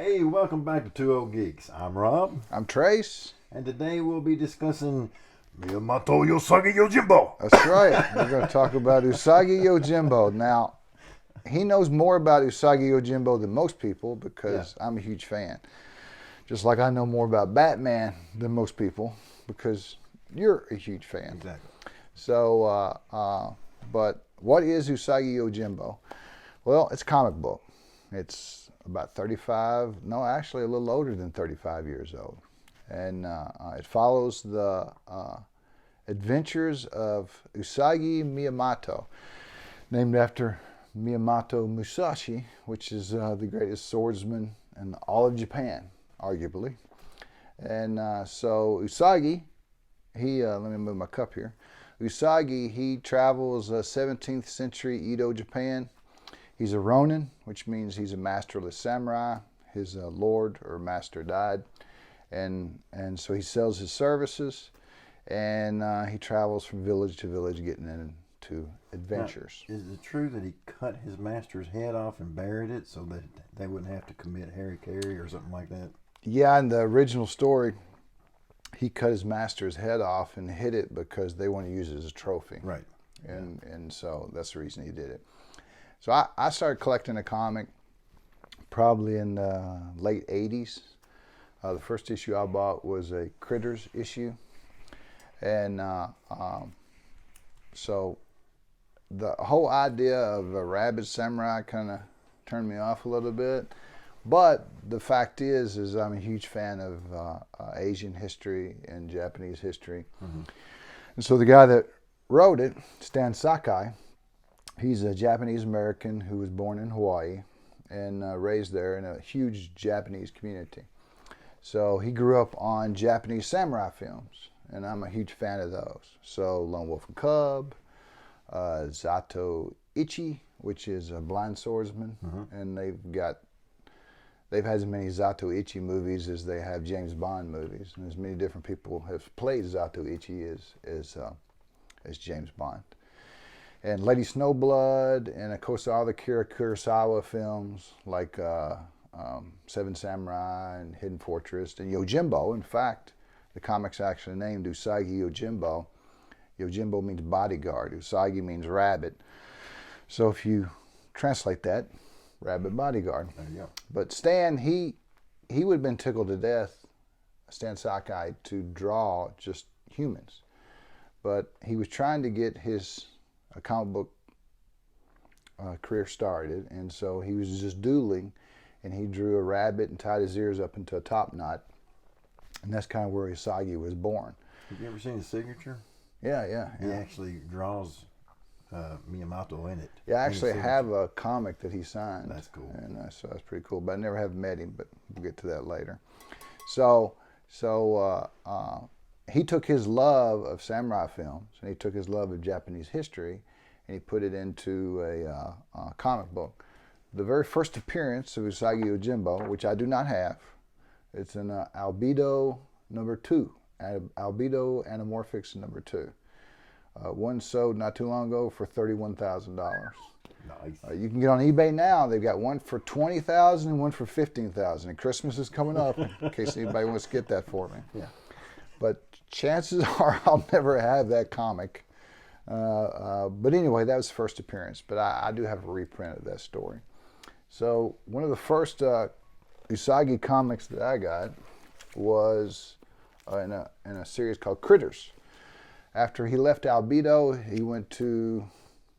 Hey, welcome back to Two Old Geeks. I'm Rob, I'm Trace. and today we'll be discussing Miyamoto Usagi Yojimbo. That's right. We're going to talk about Usagi Yojimbo. Now, he knows more about Usagi Yojimbo than most people because I'm a huge fan. Just like I know more about Batman than most people because you're a huge fan. Exactly. So, but what is Usagi Yojimbo? Well, it's a comic book. It's about 35, no, actually a little older than 35 years old. And it follows the adventures of Usagi Miyamoto, named after Miyamoto Musashi, which is the greatest swordsman in all of Japan, arguably. And so Usagi, let me move my cup here. Usagi, he travels 17th century Edo, Japan. He's a Ronin, which means he's a masterless samurai. His lord or master died. And so he sells his services, and he travels from village to village getting into adventures. Now, is it true that he cut his master's head off and buried it so that they wouldn't have to commit harikiri or something like that? Yeah, in the original story, he cut his master's head off and hid it because they want to use it as a trophy. Right. And so that's the reason he did it. So I started collecting a comic probably in the late 80s. The first issue I bought was a Critters issue. And so the whole idea of a rabid samurai kind of turned me off a little bit. But the fact is I'm a huge fan of Asian history and Japanese history. Mm-hmm. And so the guy that wrote it, Stan Sakai, he's a Japanese American who was born in Hawaii and raised there in a huge Japanese community. So he grew up on Japanese samurai films, and I'm a huge fan of those. So Lone Wolf and Cub, Zato Ichi, which is a blind swordsman, and they've had as many Zato Ichi movies as they have James Bond movies, and as many different people have played Zato Ichi as James Bond. And Lady Snowblood, and of course all the Kurosawa films like Seven Samurai and Hidden Fortress, and Yojimbo. In fact, the comic's actually named Usagi Yojimbo. Yojimbo means bodyguard. Usagi means rabbit. So if you translate that, rabbit bodyguard. There you go. But Stan, he would have been tickled to death, Stan Sakai, to draw just humans. But he was trying to get his comic book career started, and so he was just doodling, and he drew a rabbit and tied his ears up into a top knot, and that's kind of where Usagi was born. Have you ever seen his signature? Yeah. He actually draws Miyamoto in it. Yeah, I actually have a comic that he signed. That's cool. And so that's pretty cool, but I never have met him, but we'll get to that later. So he took his love of samurai films, and he took his love of Japanese history, and he put it into a comic book. The very first appearance of Usagi Yojimbo, which I do not have, it's in Albedo number 2, Albedo Anamorphics number 2. One sold not too long ago for $31,000. Nice. You can get on eBay now. They've got one for $20,000 and one for $15,000. And Christmas is coming up, in case anybody wants to get that for me. Yeah. But chances are I'll never have that comic. But anyway, that was the first appearance. But I do have a reprint of that story. So one of the first Usagi comics that I got was in a series called Critters. After he left Albedo, he went to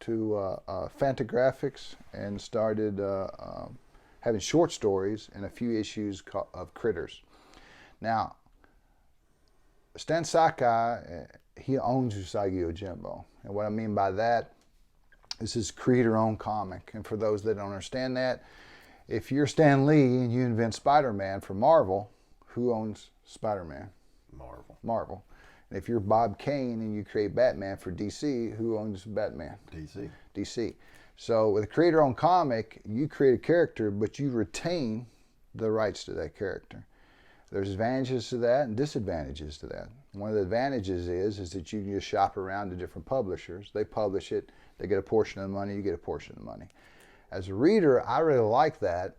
Fantagraphics and started having short stories and a few issues of Critters. Now, Stan Sakai, he owns Usagi Yojimbo. And what I mean by that is his creator-owned comic. And for those that don't understand that, if you're Stan Lee and you invent Spider-Man for Marvel, who owns Spider-Man? Marvel. And if you're Bob Kane and you create Batman for DC, who owns Batman? DC. So with a creator-owned comic, you create a character, but you retain the rights to that character. There's advantages to that and disadvantages to that. One of the advantages is that you can just shop around to different publishers. They publish it, they get a portion of the money, you get a portion of the money. As a reader, I really like that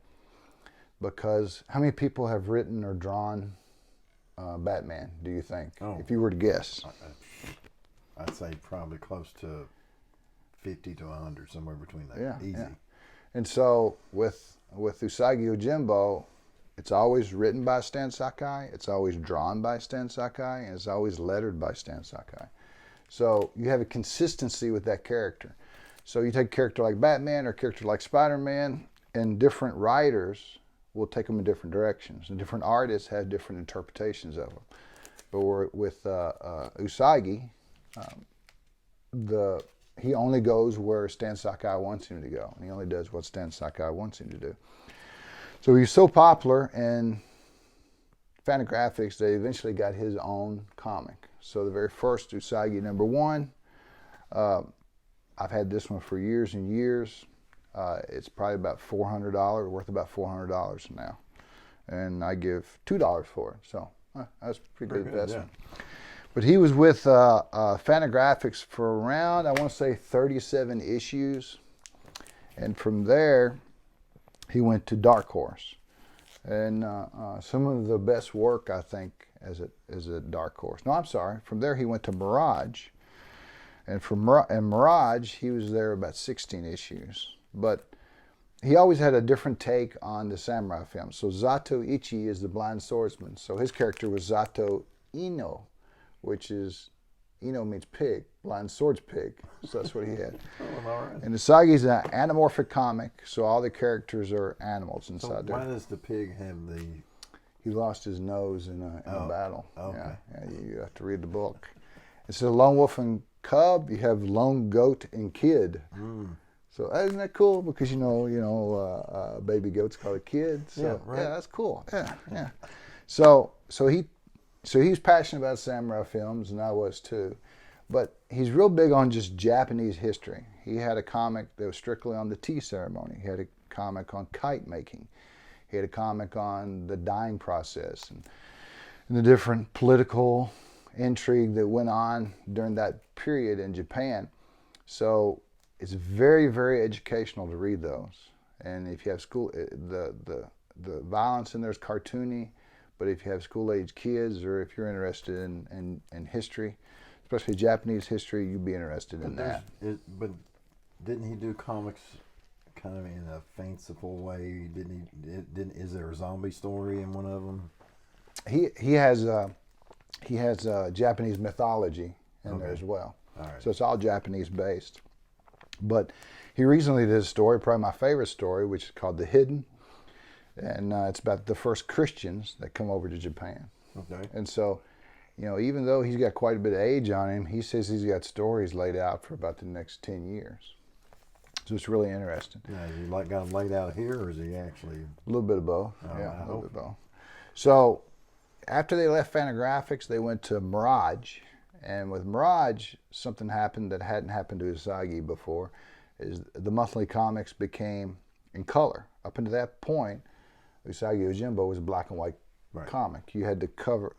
because how many people have written or drawn Batman, do you think? Oh. If you were to guess. I'd say probably close to 50 to 100, somewhere between that. Yeah, Easy. yeah. And so with Usagi Yojimbo, it's always written by Stan Sakai, it's always drawn by Stan Sakai, and it's always lettered by Stan Sakai. So you have a consistency with that character. So you take a character like Batman or a character like Spider-Man, and different writers will take them in different directions. And different artists have different interpretations of them. But with Usagi, he only goes where Stan Sakai wants him to go. And he only does what Stan Sakai wants him to do. So he's so popular, and Fantagraphics, they eventually got his own comic. So the very first Usagi #1, I've had this one for years and years. It's probably about $400, worth about $400 now. And I give $2 for it. So that's a pretty good investment. Yeah. But he was with Fantagraphics for around, I want to say, 37 issues. And from there, he went to Dark Horse. And some of the best work, I think, as a Dark Horse. No, I'm sorry. From there, he went to Mirage. And from Mirage, he was there about 16 issues. But he always had a different take on the samurai films. So Zato Ichi is the blind swordsman. So his character was Zato Ino, which is, Ino means pig, blind swords pig. So that's what he had. Oh, all right. And Usagi's an anamorphic comic, so all the characters are animals inside there. Why does the pig have the... He lost his nose in a battle. Okay. Yeah, you have to read the book. Instead of lone wolf and cub, you have lone goat and kid. Mm. So isn't that cool? Because baby goats call it kid. So yeah, right. Yeah, that's cool. Yeah. So he's passionate about samurai films, and I was too. But he's real big on just Japanese history. He had a comic that was strictly on the tea ceremony. He had a comic on kite making. He had a comic on the dyeing process and the different political intrigue that went on during that period in Japan. So it's very, very educational to read those. And if you have school, the violence in there is cartoony, but if you have school-age kids or if you're interested in history, especially Japanese history, you'd be interested in that. But didn't he do comics kind of in a fanciful way? Is there a zombie story in one of them? He has Japanese mythology in there as well. All right. So it's all Japanese based. But he recently did a story, probably my favorite story, which is called The Hidden. And it's about the first Christians that come over to Japan. Okay. And so, even though he's got quite a bit of age on him, he says he's got stories laid out for about the next 10 years. So it's really interesting. Now, has he got them laid out here, or is he actually... A little bit of both. Oh, Yeah, a little bit of both. So after they left Fantagraphics, they went to Mirage. And with Mirage, something happened that hadn't happened to Usagi before, is the monthly comics became in color. Up until that point, Usagi Yojimbo was a black and white comic. You had the color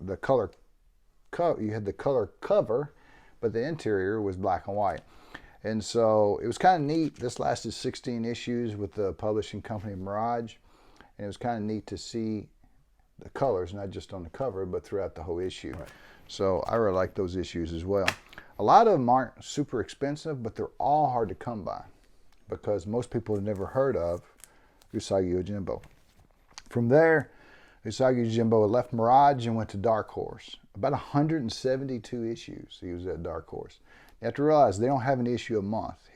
cover, but the interior was black and white. And so it was kind of neat. This lasted 16 issues with the publishing company Mirage, and it was kind of neat to see the colors, not just on the cover, but throughout the whole issue. Right. So I really like those issues as well. A lot of them aren't super expensive, but they're all hard to come by because most people have never heard of Usagi Yojimbo. From there, Usagi Yojimbo left Mirage and went to Dark Horse. About 172 issues he was at Dark Horse. You have to realize they don't have an issue a month.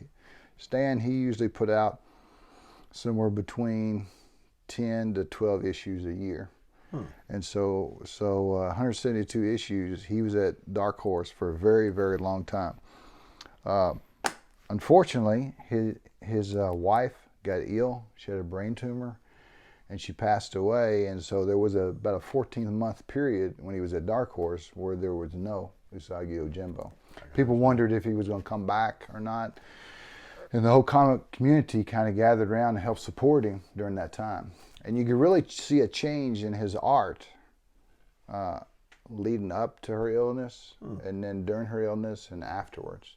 Stan, he usually put out somewhere between 10 to 12 issues a year. And so 172 issues, he was at Dark Horse for a very, very long time. Unfortunately, his wife got ill. She had a brain tumor, and she passed away. And so there was about a 14-month period when he was at Dark Horse where there was no Usagi Yojimbo. People wondered if he was going to come back or not. And the whole comic community kind of gathered around and helped support him during that time. And you could really see a change in his art leading up to her illness, and then during her illness and afterwards.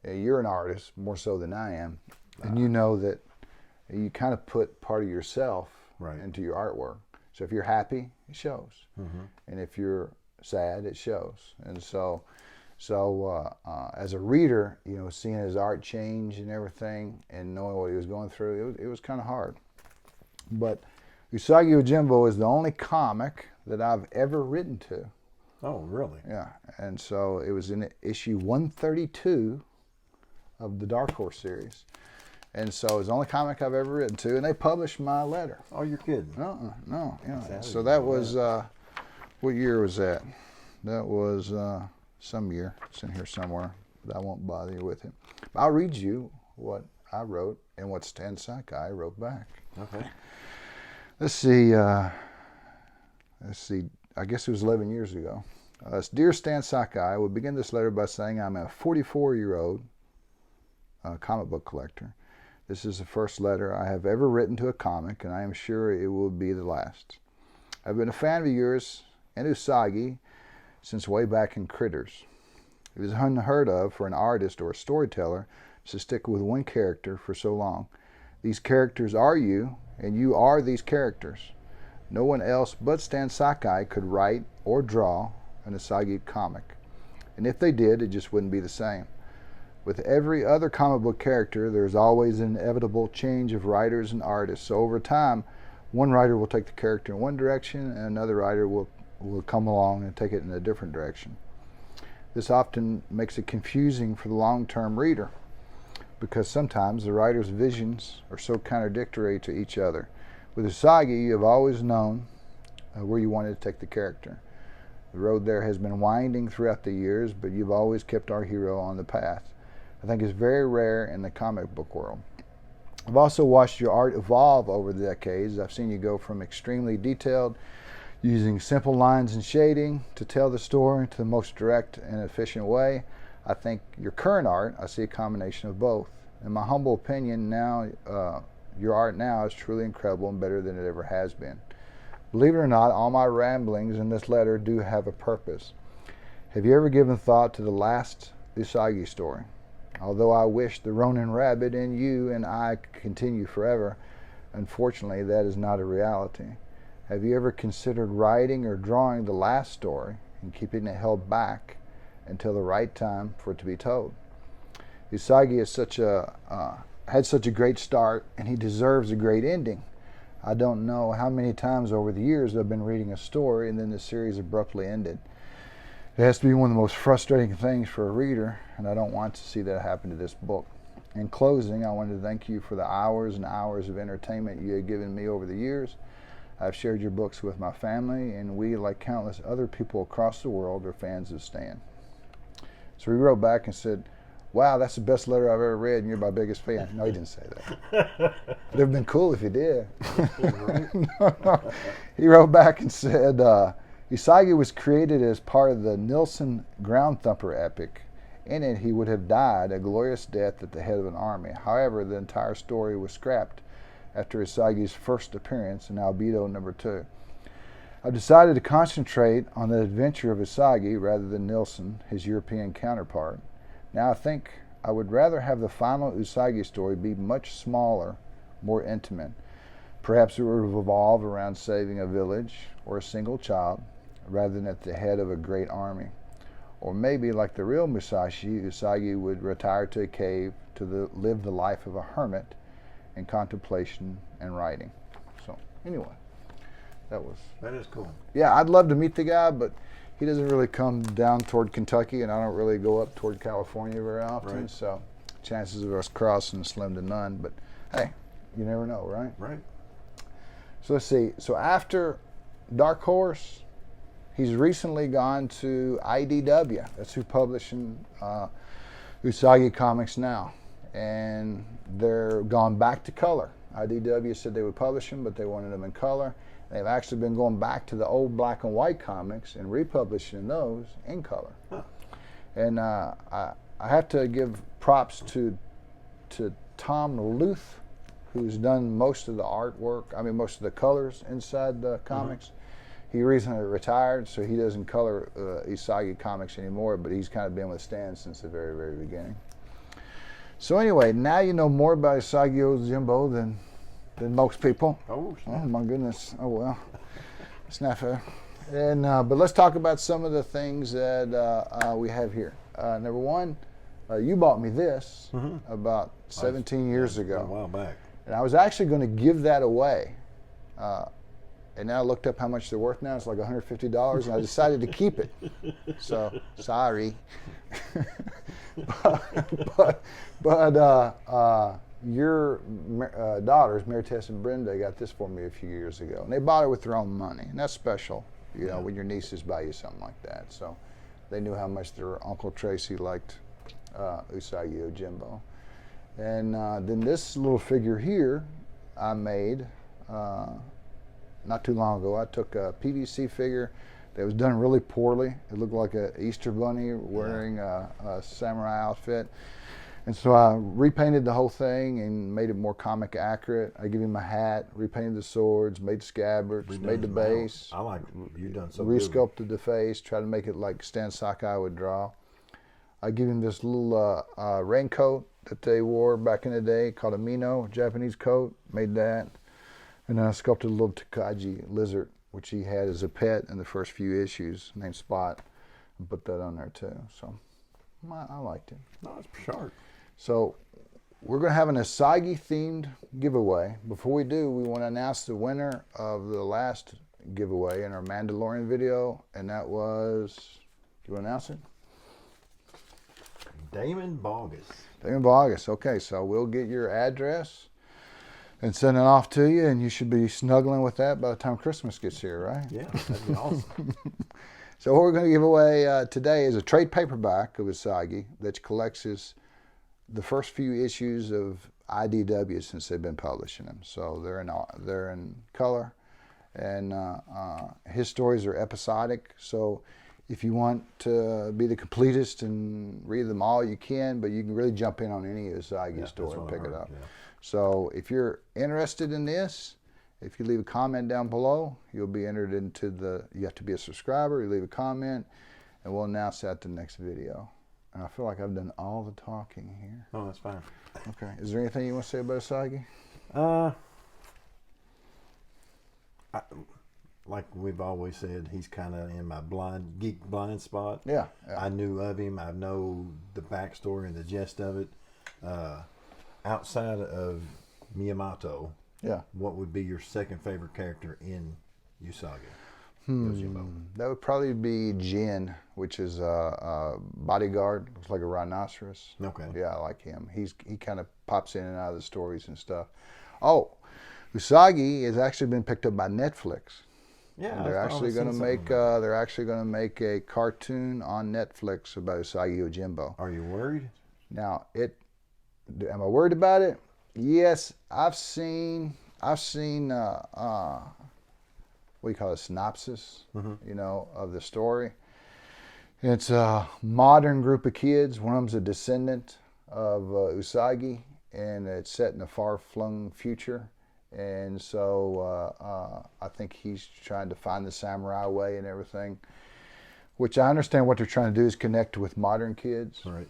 You're an artist more so than I am, and you know that you kind of put part of yourself into your artwork. So if you're happy, it shows, and if you're sad, it shows. And so as a reader, you know, seeing his art change and everything, and knowing what he was going through, it was kind of hard. But Usagi Yojimbo is the only comic that I've ever written to. Oh, really? Yeah, and so it was in issue 132 of the Dark Horse series. And so it's the only comic I've ever written to, and they published my letter. Oh, you're kidding? No. So that was, what year was that? That was some year. It's in here somewhere, but I won't bother you with it. I'll read you what I wrote and what Stan Sakai wrote back. Okay. Let's see. I guess it was 11 years ago. Dear Stan Sakai, I would begin this letter by saying I'm a 44-year-old comic book collector. This is the first letter I have ever written to a comic, and I am sure it will be the last. I've been a fan of yours and Usagi since way back in Critters. It is unheard of for an artist or a storyteller to stick with one character for so long. These characters are you, and you are these characters. No one else but Stan Sakai could write or draw an Usagi comic. And if they did, it just wouldn't be the same. With every other comic book character, there's always an inevitable change of writers and artists. So over time, one writer will take the character in one direction, and another writer will come along and take it in a different direction. This often makes it confusing for the long-term reader, because sometimes the writer's visions are so contradictory to each other. With Usagi, you have always known where you wanted to take the character. The road there has been winding throughout the years, but you've always kept our hero on the path. I think it's very rare in the comic book world. I've also watched your art evolve over the decades. I've seen you go from extremely detailed, using simple lines and shading to tell the story to the most direct and efficient way. I think your current art, I see a combination of both. In my humble opinion, now your art now is truly incredible and better than it ever has been. Believe it or not, all my ramblings in this letter do have a purpose. Have you ever given thought to the last Usagi story? Although I wish the Ronin Rabbit and you and I could continue forever, unfortunately that is not a reality. Have you ever considered writing or drawing the last story and keeping it held back until the right time for it to be told? Usagi had such a great start, and he deserves a great ending. I don't know how many times over the years I've been reading a story and then the series abruptly ended. It has to be one of the most frustrating things for a reader, and I don't want to see that happen to this book. In closing, I wanted to thank you for the hours and hours of entertainment you have given me over the years. I've shared your books with my family, and we, like countless other people across the world, are fans of Stan. So he wrote back and said, wow, that's the best letter I've ever read, and you're my biggest fan. No, he didn't say that. It would have been cool if he did. No. He wrote back and said, Usagi was created as part of the Nilsen Ground Thumper epic. In it, he would have died a glorious death at the head of an army. However, the entire story was scrapped after Usagi's first appearance in Albedo #2. I've decided to concentrate on the adventure of Usagi rather than Nilsen, his European counterpart. Now I think I would rather have the final Usagi story be much smaller, more intimate. Perhaps it would revolve around saving a village or a single child rather than at the head of a great army. Or maybe, like the real Musashi, Usagi would retire to a cave to live the life of a hermit in contemplation and writing. So anyway, that is cool. Yeah, I'd love to meet the guy, but he doesn't really come down toward Kentucky, and I don't really go up toward California very often. Right. So chances of us crossing slim to none. But hey, you never know, right? Right. So let's see. So after Dark Horse, he's recently gone to IDW. That's who publishing Usagi comics now. And they're gone back to color. IDW said they would publish them, but they wanted them in color. They've actually been going back to the old black and white comics and republishing those in color. Huh. And I have to give props to Tom Luth, who's done most of the artwork, most of the colors inside the comics. Mm-hmm. He recently retired, so he doesn't color Usagi comics anymore, but he's kind of been with Stan since the very, very beginning. So anyway, now you know more about Usagi Yojimbo than than most people. Oh, Oh my goodness. Oh well, it's not fair. And but let's talk about some of the things that we have here. Number one, you bought me this about 17 years ago. A while back. And I was actually going to give that away. And now I looked up how much they're worth now. It's like $150, and I decided to keep it. So, sorry. but your daughters, Mary Tess and Brenda, got this for me a few years ago. And they bought it with their own money. And that's special, you know, when your nieces buy you something like that. So they knew how much their Uncle Tracy liked Usagi Yojimbo. And then this little figure here I made not too long ago. I took a PVC figure that was done really poorly. It looked like an Easter bunny wearing a samurai outfit. And so I repainted the whole thing and made it more comic accurate. I gave him a hat, repainted the swords, made scabbards, made the base. I like you've done so resculpted the face, tried to make it like Stan Sakai would draw. I gave him this little raincoat that they wore back in the day called a Mino, Japanese coat, made that. And then I sculpted a little Takagi lizard, which he had as a pet in the first few issues, named Spot, and put that on there too. So I liked it. No, it's sharp. So we're going to have an Usagi themed giveaway. Before we do, we want to announce the winner of the last giveaway in our Mandalorian video, and that was, do you want to announce it? Damon Bogus. Damon Bogus. Okay, so we'll get your address and send it off to you, and you should be snuggling with that by the time Christmas gets here, right? Yeah, that'd be awesome. So what we're going to give away today is a trade paperback of Usagi that collects the first few issues of IDW since they've been publishing them. So they're in color, and his stories are episodic. So if you want to be the completist and read them all, you can, but you can really jump in on any Usagi story and pick it up. Yeah. So if you're interested in this, if you leave a comment down below, you'll be entered into you have to be a subscriber, you leave a comment, and we'll announce that in the next video. And I feel like I've done all the talking here. Oh, that's fine. Okay. Is there anything you want to say about Usagi? Like we've always said, he's kind of in my geek blind spot. Yeah. I knew of him. I know the backstory and the gist of it. Outside of Miyamoto, what would be your second favorite character in Usagi Yojimbo? That would probably be Jin, which is a bodyguard. Looks like a rhinoceros. Okay. Yeah, I like him. He kind of pops in and out of the stories and stuff. Oh, Usagi has actually been picked up by Netflix. Yeah, and they're actually going to make a cartoon on Netflix about Usagi Yojimbo. Are you worried? Now, am I worried about it? Yes, I've seen what do you call it, synopsis, you know, of the story. It's a modern group of kids. One of them's a descendant of Usagi, and it's set in a far-flung future. And so I think he's trying to find the samurai way and everything, which I understand what they're trying to do is connect with modern kids. Right.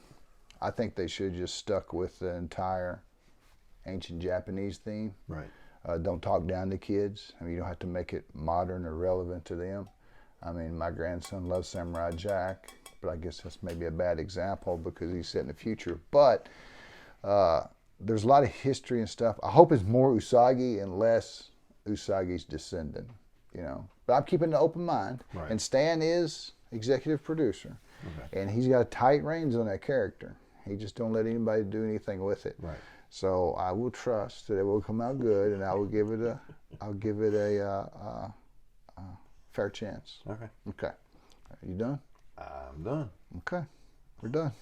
I think they should have just stuck with the entire ancient Japanese theme. Right. Don't talk down to kids. I mean, you don't have to make it modern or relevant to them. I mean, my grandson loves Samurai Jack, but I guess that's maybe a bad example because he's set in the future. But there's a lot of history and stuff. I hope it's more Usagi and less Usagi's descendant, you know. But I'm keeping an open mind. Right. And Stan is executive producer. Okay. And he's got tight reins on that character. He just don't let anybody do anything with it. Right. So I will trust that it will come out good, and I will give it a fair chance. Okay. Okay. Are you done? I'm done. Okay. We're done.